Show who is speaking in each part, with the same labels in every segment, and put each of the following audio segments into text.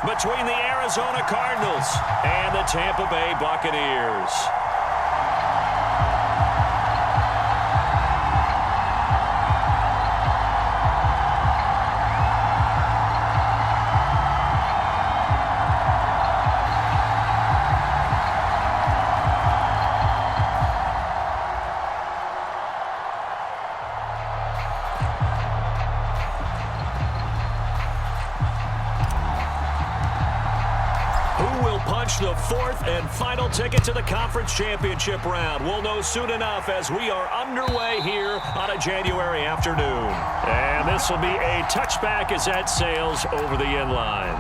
Speaker 1: between the Arizona Cardinals and the Tampa Bay Buccaneers. The fourth and final ticket to the conference championship round. We'll know soon enough as we are underway here on a January afternoon. And this will be a touchback as that sails over the end line.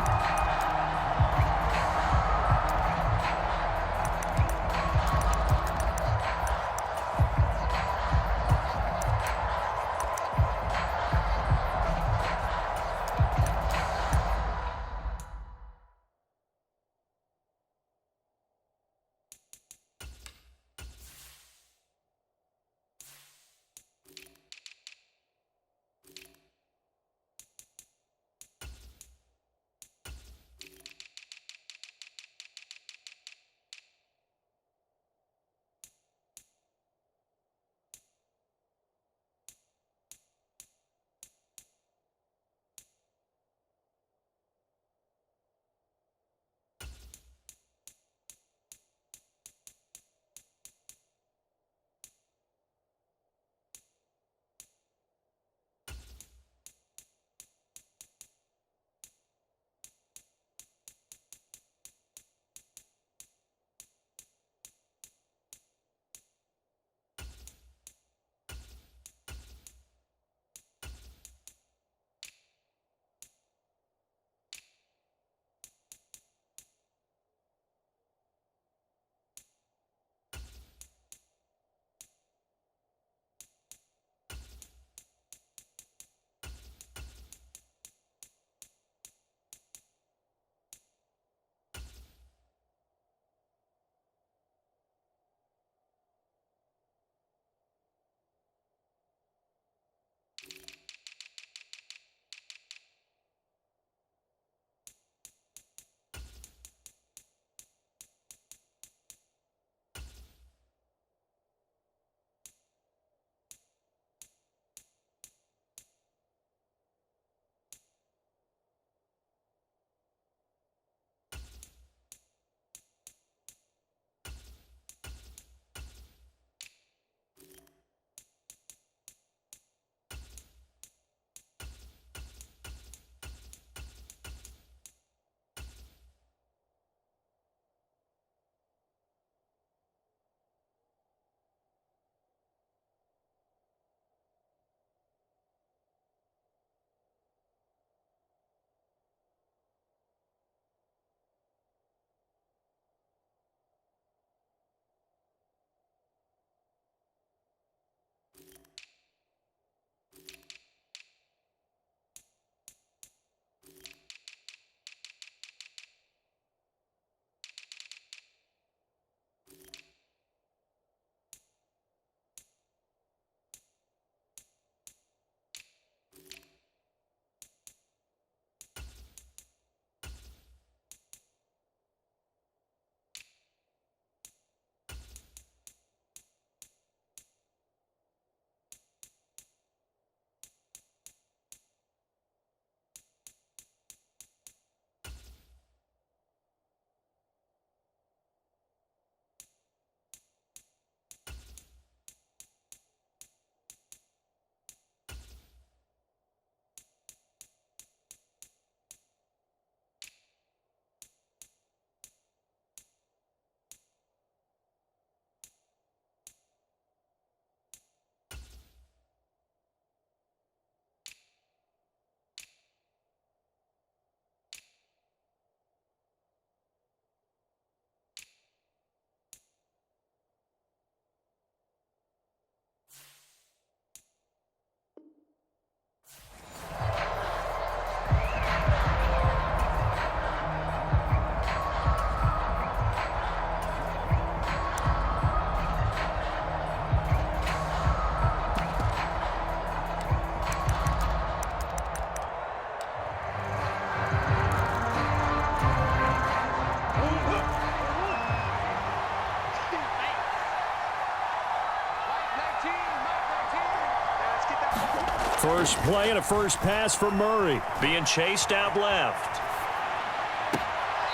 Speaker 1: First play and a first pass for Murray. Being chased out left.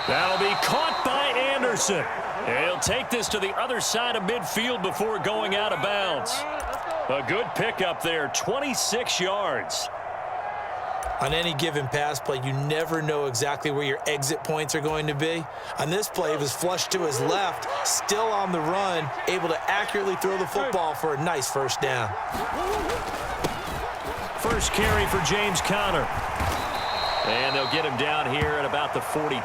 Speaker 1: That'll be caught by Anderson. He'll take this to the other side of midfield before going out of bounds. A good pickup there, 26 yards.
Speaker 2: On any given pass play, you never know exactly where your exit points are going to be. On this play, it was flushed to his left, still on the run, able to accurately throw the football for a nice first down.
Speaker 1: First carry for James Conner. And they'll get him down here at about the 42.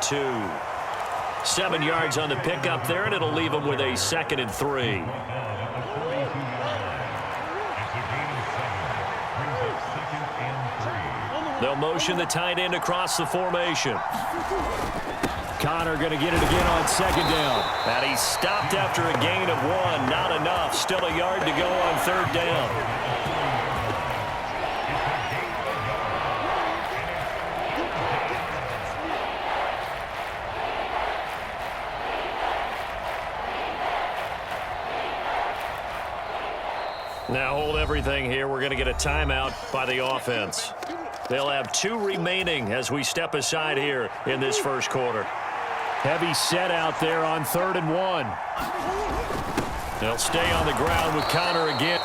Speaker 1: 7 yards on the pickup there, and it'll leave him with a 2nd and 3. They'll motion the tight end across the formation. Conner going to get it again on 2nd down. And he's stopped after a gain of 1. Not enough. Still a yard to go on 3rd down. Now hold everything here. We're going to get a timeout by the offense. They'll have 2 remaining as we step aside here in this first quarter. Heavy set out there on 3rd and 1. They'll stay on the ground with Conner again.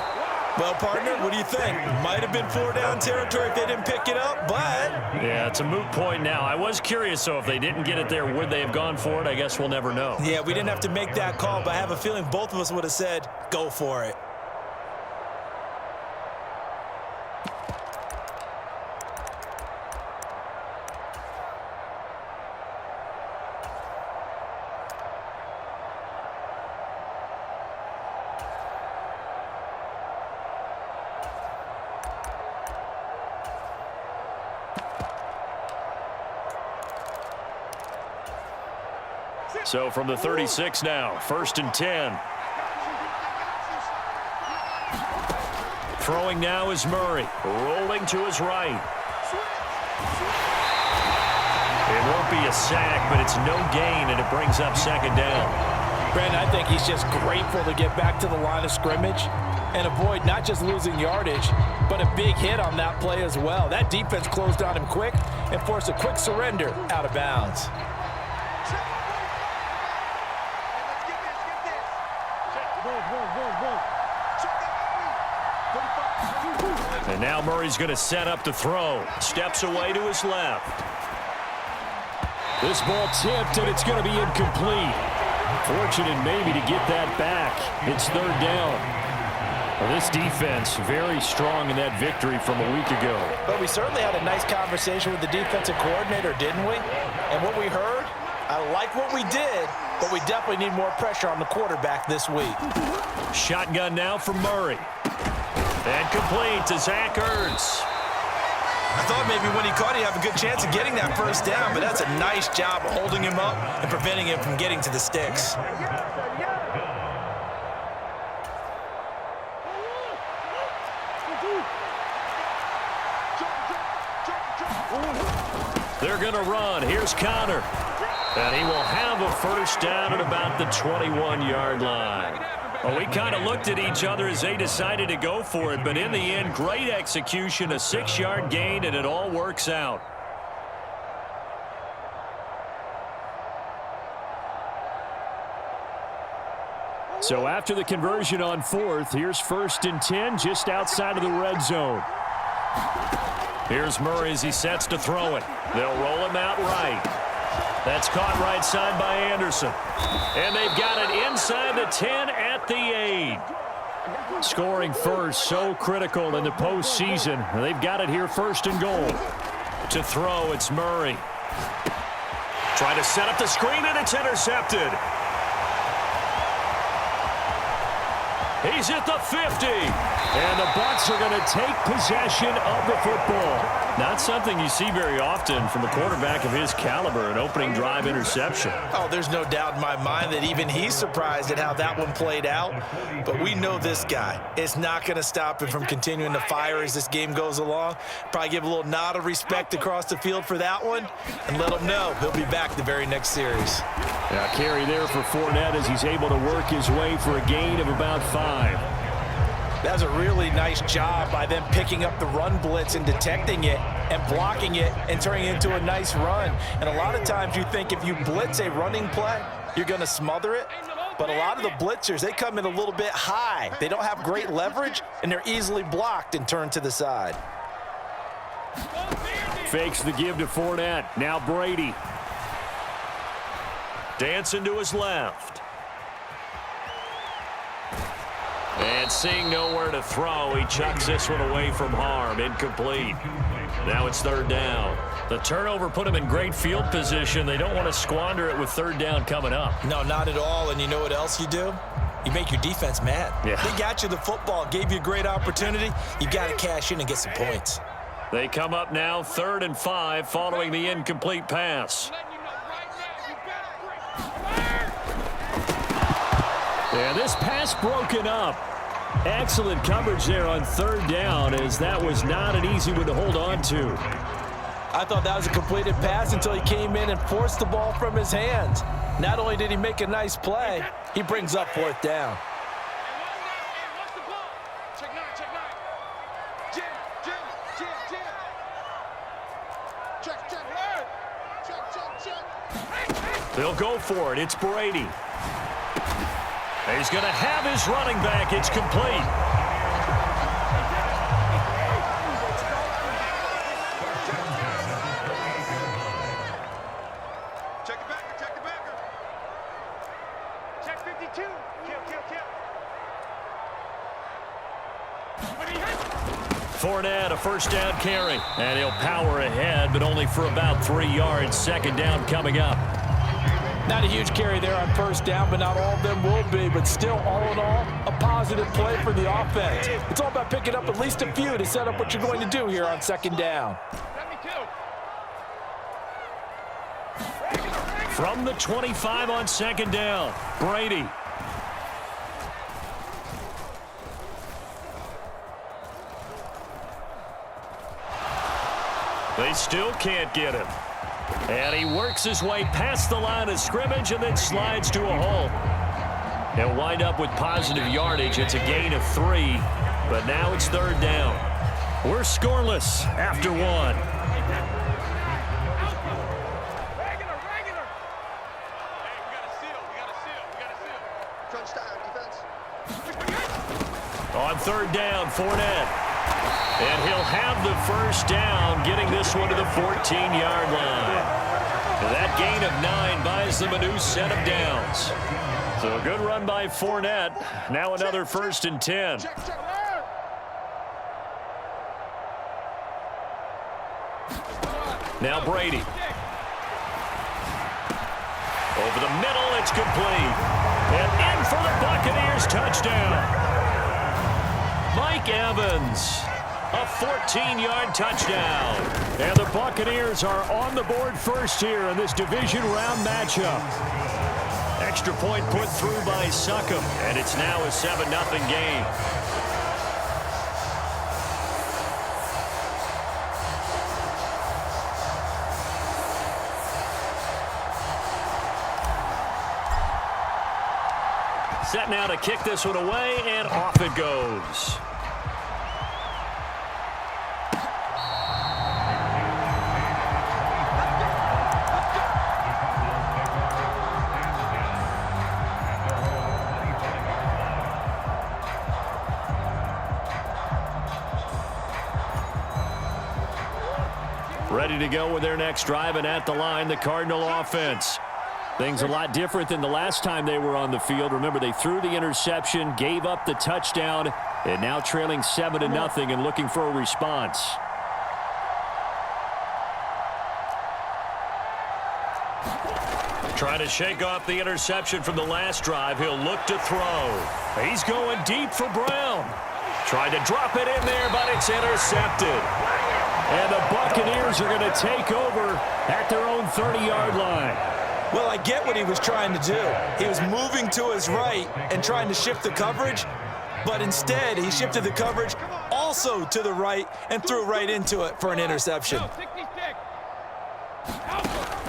Speaker 2: Well, partner, what do you think? Might have been 4-down territory if they didn't pick it up, but...
Speaker 1: Yeah, it's a moot point now. I was curious, though, if they didn't get it there, would they have gone for it? I guess we'll never know.
Speaker 2: Yeah, we didn't have to make that call, but I have a feeling both of us would have said, go for it.
Speaker 1: So from the 36 now, 1st and 10. Throwing now is Murray, rolling to his right. It won't be a sack, but it's no gain, and it brings up 2nd down.
Speaker 2: Brandon, I think he's just grateful to get back to the line of scrimmage and avoid not just losing yardage, but a big hit on that play as well. That defense closed on him quick and forced a quick surrender out of bounds.
Speaker 1: And now Murray's going to set up to throw. Steps away to his left. This ball tipped, and it's going to be incomplete. Fortunate maybe to get that back. It's 3rd down. Well, this defense very strong in that victory from a week ago.
Speaker 2: But we certainly had a nice conversation with the defensive coordinator, didn't we? And what we heard, I like what we did, but we definitely need more pressure on the quarterback this week.
Speaker 1: Shotgun now for Murray. And complete to Zach Ertz.
Speaker 2: I thought maybe when he caught it, he'd have a good chance of getting that first down, but that's a nice job of holding him up and preventing him from getting to the sticks.
Speaker 1: They're going to run. Here's Conner. And he will have a first down at about the 21-yard line. Well, we kind of looked at each other as they decided to go for it, but in the end, great execution, a 6-yard gain, and it all works out. So after the conversion on 4th, here's 1st and 10 just outside of the red zone. Here's Murray as he sets to throw it. They'll roll him out right. That's caught right side by Anderson. And they've got it inside the 10 at the 8. Scoring first, so critical in the postseason. They've got it here 1st and goal. To throw, it's Murray. Trying to set up the screen, and it's intercepted. He's at the 50. And the Bucs are going to take possession of the football. Not something you see very often from a quarterback of his caliber, an opening drive interception.
Speaker 2: Oh, there's no doubt in my mind that even he's surprised at how that one played out. But we know this guy. It's not going to stop him from continuing to fire as this game goes along. Probably give a little nod of respect across the field for that one and let him know he'll be back the very next series.
Speaker 1: Yeah, carry there for Fournette as he's able to work his way for a gain of about 5.
Speaker 2: That's a really nice job by them picking up the run blitz and detecting it and blocking it and turning it into a nice run. And a lot of times you think if you blitz a running play, you're going to smother it. But a lot of the blitzers, they come in a little bit high. They don't have great leverage, and they're easily blocked and turned to the side.
Speaker 1: Fakes the give to Fournette. Now Brady. Dancing to his left. And seeing nowhere to throw, he chucks this one away from harm. Incomplete. Now it's third down. The turnover put him in great field position. They don't want to squander it with third down coming up.
Speaker 2: No, not at all. And you know what else you do? You make your defense mad.
Speaker 1: Yeah.
Speaker 2: They got you the football, gave you a great opportunity. You got to cash in and get some points.
Speaker 1: They come up now 3rd and 5 following the incomplete pass. And this pass broken up. Excellent coverage there on 3rd down, as that was not an easy one to hold on to.
Speaker 2: I thought that was a completed pass until he came in and forced the ball from his hands. Not only did he make a nice play, he brings up 4th down.
Speaker 1: They'll go for it. It's Brady. He's going to have his running back. It's complete.
Speaker 3: Check the backer, check the backer. Check 52. Kill.
Speaker 1: Fournette, a 1st down carry. And he'll power ahead, but only for about 3 yards. 2nd down coming up.
Speaker 2: Not a huge carry there on 1st down, but not all of them will be. But still, all in all, a positive play for the offense. It's all about picking up at least a few to set up what you're going to do here on 2nd down.
Speaker 1: From the 25 on 2nd down, Brady. They still can't get him. And he works his way past the line of scrimmage and then slides to a hole. He'll wind up with positive yardage. It's a gain of 3, but now it's 3rd down. We're scoreless after 1. On 3rd down, Fournette. And he'll have the 1st down, getting this one to the 14-yard line. That gain of 9 buys them a new set of downs. So a good run by Fournette. Now another 1st and 10. Now Brady. Over the middle, it's complete. And in for the Buccaneers touchdown. Mike Evans. A 14-yard touchdown. And the Buccaneers are on the board first here in this division round matchup. Extra point put through by Succop, and it's now a 7-0 game. Set now to kick this one away, and off it goes. Ready to go with their next drive, and at the line, the Cardinal offense. Things a lot different than the last time they were on the field. Remember, they threw the interception, gave up the touchdown, and now trailing 7-0 and looking for a response. Trying to shake off the interception from the last drive. He'll look to throw. He's going deep for Brown. Tried to drop it in there, but it's intercepted. And the Buccaneers are going to take over at their own 30-yard line.
Speaker 2: Well, I get what he was trying to do. He was moving to his right and trying to shift the coverage, but instead he shifted the coverage also to the right and threw right into it for an interception.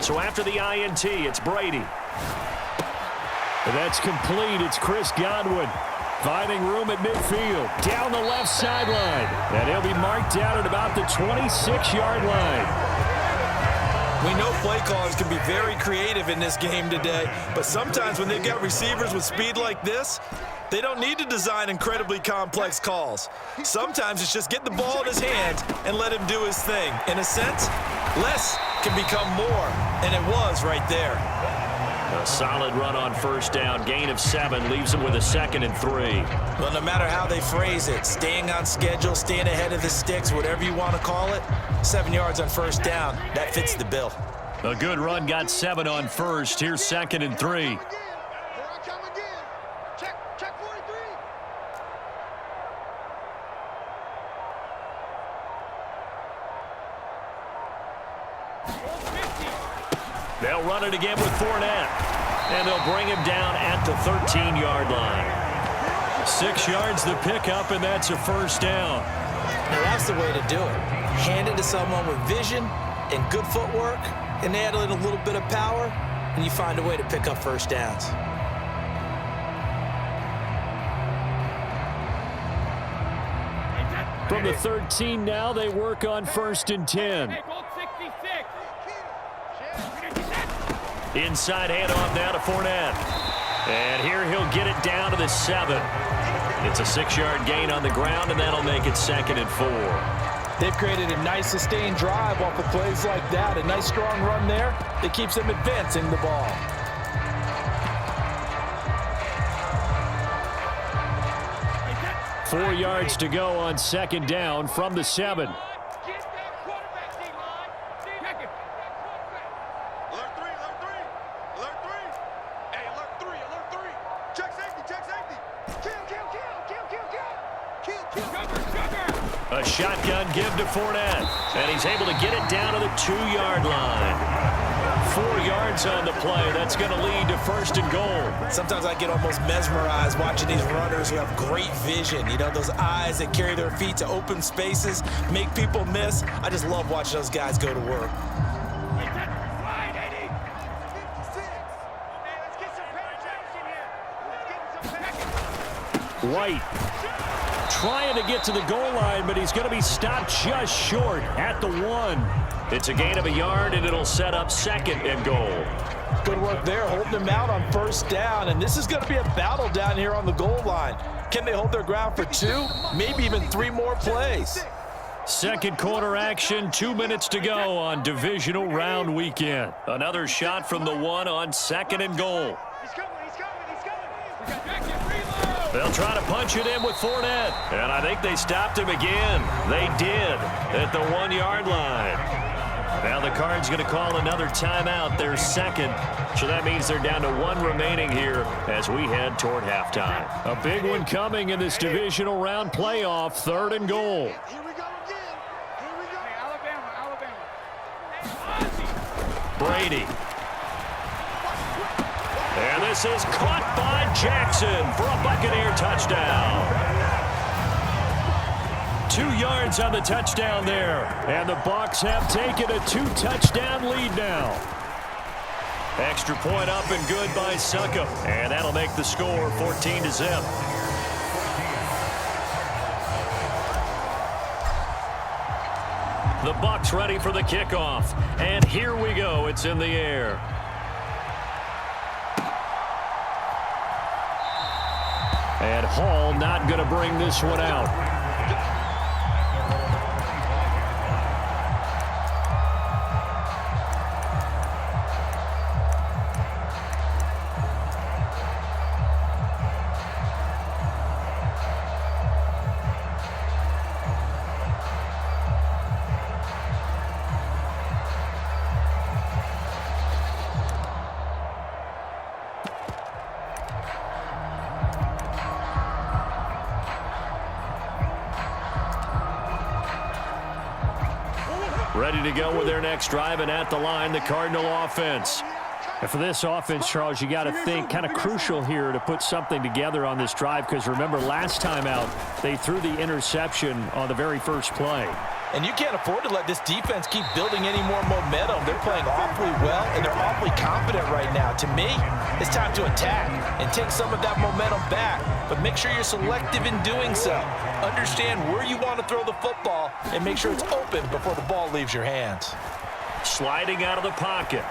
Speaker 1: So after the INT, it's Brady. That's complete. It's Chris Godwin. Finding room at midfield, down the left sideline. And he'll be marked down at about the 26-yard line.
Speaker 2: We know play callers can be very creative in this game today, but sometimes when they've got receivers with speed like this, they don't need to design incredibly complex calls. Sometimes it's just get the ball in his hands and let him do his thing. In a sense, less can become more, and it was right there.
Speaker 1: A solid run on first down. Gain of 7 leaves him with a 2nd and 3.
Speaker 2: Well, no matter how they phrase it, staying on schedule, staying ahead of the sticks, whatever you want to call it, 7 yards on first down, that fits the bill.
Speaker 1: A good run got 7 on first. Here's 2nd and 3. They'll run it again with Fournette. And they'll bring him down at the 13-yard line. 6 yards the pickup, and that's a first down.
Speaker 2: Now that's the way to do it. Hand it to someone with vision and good footwork, and add in a little bit of power, and you find a way to pick up first downs.
Speaker 1: From the 13 now, they work on 1st and 10. Inside handoff now to Fournette. And here he'll get it down to the 7. It's a 6-yard gain on the ground, and that'll make it 2nd and 4.
Speaker 2: They've created a nice sustained drive off of plays like that. A nice strong run there that keeps them advancing the ball.
Speaker 1: Four yards to go on 2nd down from the 7. A shotgun give to Fournette, and he's able to get it down to the 2-yard line. 4 yards on the play. That's going to lead to 1st and goal.
Speaker 2: Sometimes I get almost mesmerized watching these runners who have great vision. You know, those eyes that carry their feet to open spaces, make people miss. I just love watching those guys go to work.
Speaker 1: White trying to get to the goal line, but he's going to be stopped just short at the 1. It's a gain of a yard, and it'll set up 2nd and goal.
Speaker 2: Good work there, holding them out on first down, and this is going to be a battle down here on the goal line. Can they hold their ground for 2, maybe even 3 more plays?
Speaker 1: Second quarter action, 2 minutes to go on divisional round weekend. Another shot from the 1 on 2nd and goal. They'll try to punch it in with Fournette, and I think they stopped him again. They did at the 1-yard line. Now the Cards going to call another timeout, their 2nd. So that means they're down to 1 remaining here as we head toward halftime. A big one coming in this divisional round playoff, 3rd and goal.
Speaker 3: Here we go again. Here we go.
Speaker 4: Alabama.
Speaker 1: Brady. And this is caught by Jackson for a Buccaneer touchdown. 2 yards on the touchdown there. And the Bucs have taken a 2-touchdown lead now. Extra point up and good by Succop. And that'll make the score 14-0. The Bucs ready for the kickoff. And here we go. It's in the air. And Hall not going to bring this one out. Ready to go with their next drive, and at the line, the Cardinal offense.
Speaker 4: And for this offense, Charles, you got to think kind of crucial here to put something together on this drive, because remember last time out, they threw the interception on the very first play.
Speaker 2: And you can't afford to let this defense keep building any more momentum. They're playing awfully well, and they're awfully confident right now. To me, it's time to attack and take some of that momentum back. But make sure you're selective in doing so. Understand where you want to throw the football and make sure it's open before the ball leaves your hands.
Speaker 1: Sliding out of the pocket.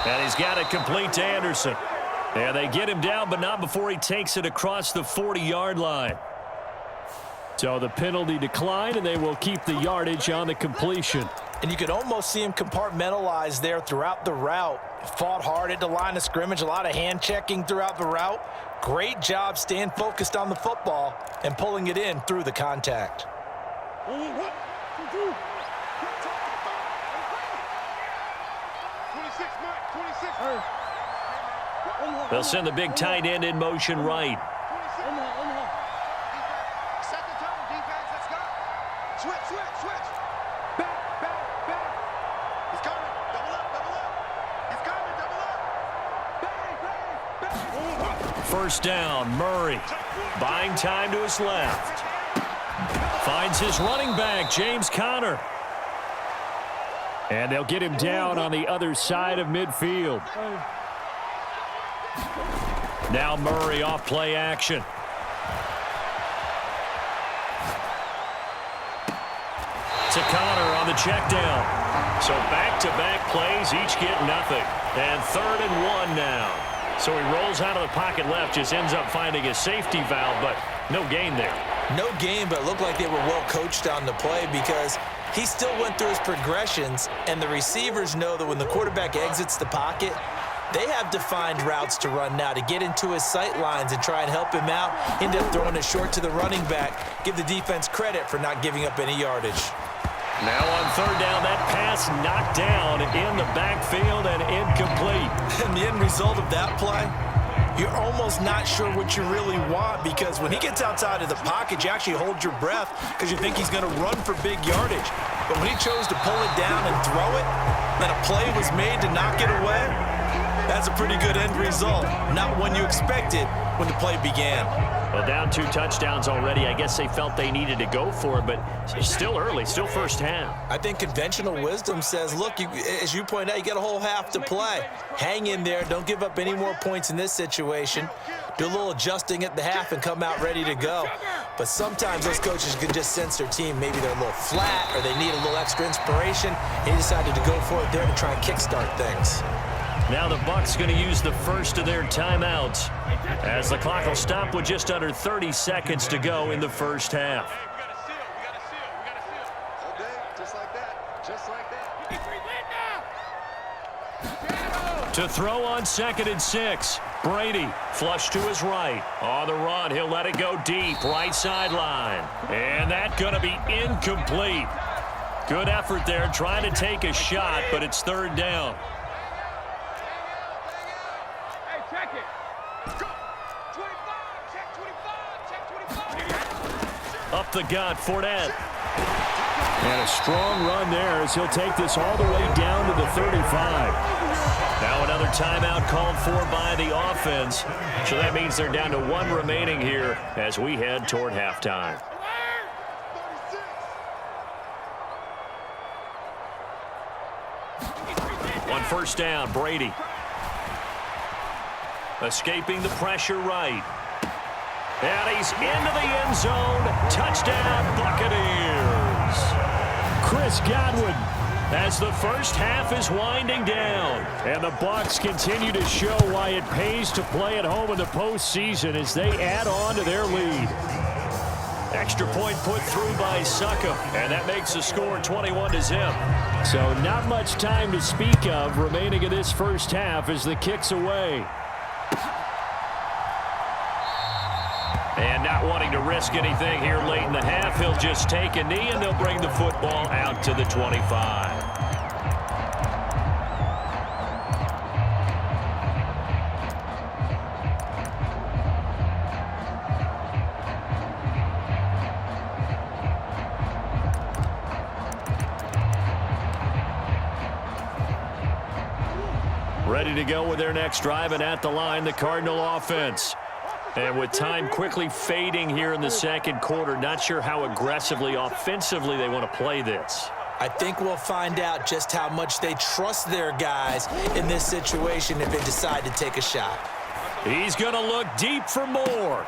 Speaker 1: And he's got it complete to Anderson. And they get him down, but not before he takes it across the 40-yard line. So the penalty declined, and they will keep the yardage on the completion.
Speaker 2: And you could almost see him compartmentalize there throughout the route. Fought hard at the line of scrimmage, a lot of hand checking throughout the route. Great job staying focused on the football and pulling it in through the contact.
Speaker 1: They'll send the big tight end in motion right. First down, Murray. Buying time to his left. Finds his running back, James Conner. And they'll get him down on the other side of midfield. Now Murray off play action. To Conner on the check down. So back-to-back plays, each get nothing. And 3rd and 1 now. So he rolls out of the pocket left, just ends up finding a safety valve, but no gain there.
Speaker 2: No gain, but it looked like they were well coached on the play because he still went through his progressions, and the receivers know that when the quarterback exits the pocket, they have defined routes to run now to get into his sight lines and try and help him out. End up throwing it short to the running back. Give the defense credit for not giving up any yardage.
Speaker 1: Now on 3rd down, that pass knocked down in the backfield and incomplete.
Speaker 2: And the end result of that play, you're almost not sure what you really want because when he gets outside of the pocket, you actually hold your breath because you think he's going to run for big yardage. But when he chose to pull it down and throw it, and a play was made to knock it away, that's a pretty good end result. Not one you expected when the play began.
Speaker 1: Well, down 2 touchdowns already. I guess they felt they needed to go for it, but still early, still first half.
Speaker 2: I think conventional wisdom says, look, as you point out, you got a whole half to play. Hang in there. Don't give up any more points in this situation. Do a little adjusting at the half and come out ready to go. But sometimes those coaches can just sense their team. Maybe they're a little flat or they need a little extra inspiration. He decided to go for it there to try and kickstart things.
Speaker 1: Now the Bucs going to use the first of their timeouts as the clock will stop with just under 30 seconds to go in the first half. To throw on 2nd and 6. Brady flush to his right. On the run, he'll let it go deep, right sideline. And that's going to be incomplete. Good effort there, trying to take a shot, but it's 3rd down. Up the gut, Fournette. And a strong run there as he'll take this all the way down to the 35. Now another timeout called for by the offense. So that means they're down to 1 remaining here as we head toward halftime. On 1st down, Brady. Escaping the pressure right. And he's into the end zone. Touchdown, Buccaneers. Chris Godwin as the first half is winding down. And the Bucs continue to show why it pays to play at home in the postseason as they add on to their lead. Extra point put through by Succop, and that makes the score 21-0. So not much time to speak of remaining in this first half as the kick's away. And not wanting to risk anything here late in the half, he'll just take a knee and they'll bring the football out to the 25. Ready to go with their next drive, and at the line, the Cardinal offense.
Speaker 4: And with time quickly fading here in the second quarter, not sure how aggressively, offensively they want to play this.
Speaker 2: I think we'll find out just how much they trust their guys in this situation if they decide to take a shot.
Speaker 4: He's going to look deep for more.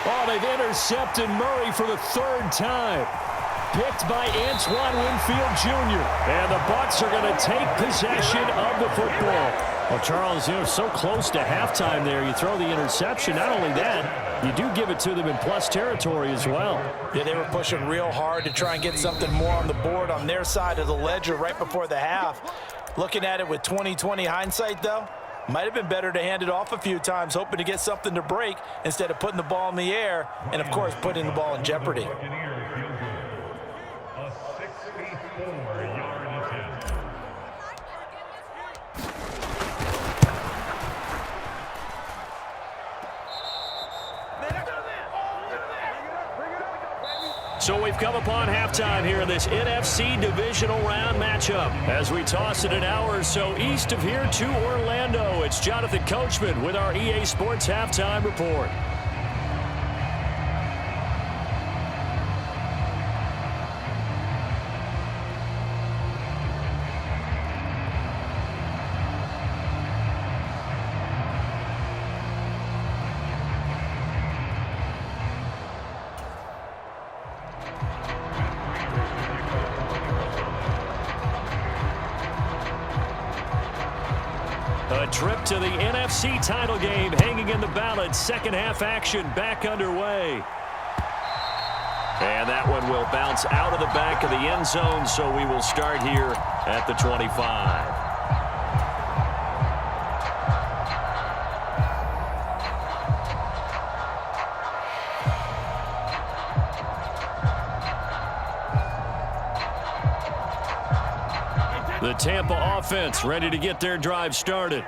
Speaker 4: Oh, they've intercepted Murray for the third time. Picked by Antoine Winfield Jr. And the Bucs are going to take possession of the football. Well, Charles, so close to halftime there. You throw the interception. Not only that, you do give it to them in plus territory as well.
Speaker 2: Yeah, they were pushing real hard to try and get something more on the board on their side of the ledger right before the half. Looking at it with 20/20 hindsight, though, might have been better to hand it off a few times, hoping to get something to break instead of putting the ball in the air and, of course, putting the ball in jeopardy.
Speaker 1: So we've come upon halftime here in this NFC divisional round matchup. As we toss it an hour or so east of here to Orlando, it's Jonathan Coachman with our EA Sports Halftime Report. A trip to the NFC title game hanging in the balance. Second half action back underway. And that one will bounce out of the back of the end zone, so we will start here at the 25. The Tampa offense ready to get their drive started.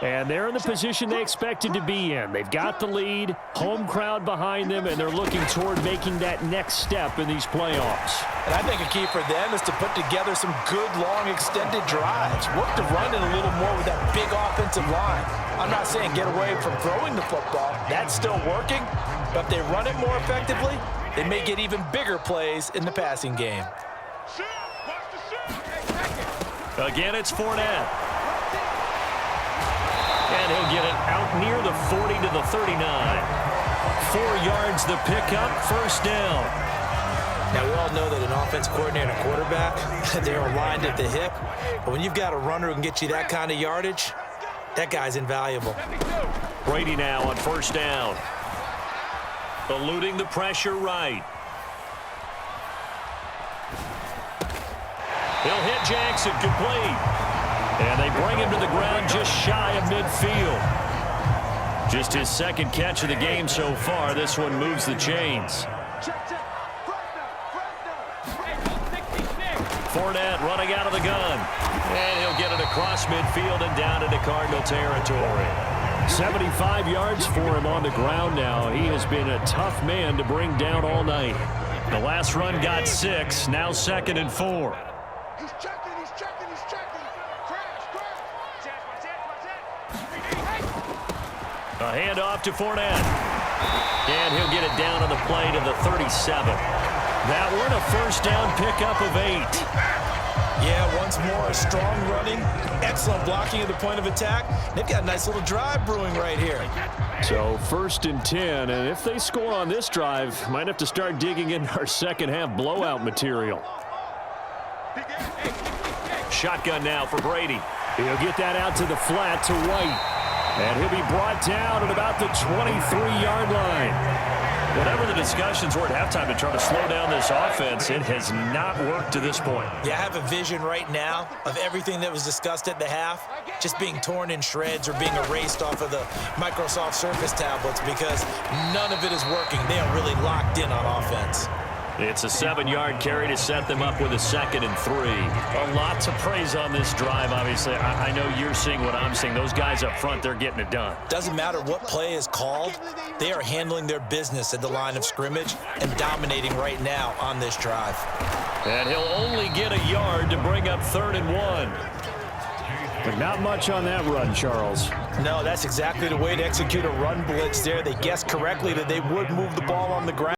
Speaker 1: And they're in the position they expected to be in. They've got the lead, home crowd behind them, and they're looking toward making that next step in these playoffs.
Speaker 2: And I think a key for them is to put together some good, long, extended drives. Work to run it a little more with that big offensive line. I'm not saying get away from throwing the football. That's still working. But if they run it more effectively, they may get even bigger plays in the passing game.
Speaker 1: Again, it's Fournette. And he'll get it out near the 40 to the 39. 4 yards the pickup, first down.
Speaker 2: Now, we all know that an offense coordinator and a quarterback, they're aligned at the hip. But when you've got a runner who can get you that kind of yardage, that guy's invaluable.
Speaker 1: Brady now on first down. Eluding the pressure right. He'll hit Jackson, complete. And they bring him to the ground just shy of midfield. Just his second catch of the game so far. This one moves the chains. Fournette running out of the gun. And he'll get it across midfield and down into Cardinal territory.
Speaker 4: 75 yards for him on the ground now. He has been a tough man to bring down all night.
Speaker 1: The last run got 6, now 2nd and 4.
Speaker 3: He's checking, he's checking, he's checking. Crash, crash.
Speaker 1: A handoff to Fournette. And he'll get it down on the play to the 37. That one a first down pickup of 8.
Speaker 2: Yeah, once more, a strong running, excellent blocking at the point of attack. They've got a nice little drive brewing right here.
Speaker 4: So 1st and 10, and if they score on this drive, might have to start digging in our second half blowout material.
Speaker 1: Shotgun now for Brady.
Speaker 4: He'll get that out to the flat to White. And he'll be brought down at about the 23-yard line. Whatever the discussions were at halftime to try to slow down this offense, it has not worked to this point.
Speaker 2: Yeah, I have a vision right now of everything that was discussed at the half just being torn in shreds or being erased off of the Microsoft Surface tablets because none of it is working. They are really locked in on offense.
Speaker 1: It's a 7-yard carry to set them up with a 2nd and 3.
Speaker 4: A lot to praise on this drive, obviously. I know you're seeing what I'm seeing. Those guys up front, they're getting it done.
Speaker 2: Doesn't matter what play is called. They are handling their business at the line of scrimmage and dominating right now on this drive.
Speaker 1: And he'll only get a yard to bring up 3rd and 1.
Speaker 4: But not much on that run, Charles.
Speaker 2: No, that's exactly the way to execute a run blitz there. They guessed correctly that they would move the ball on the ground.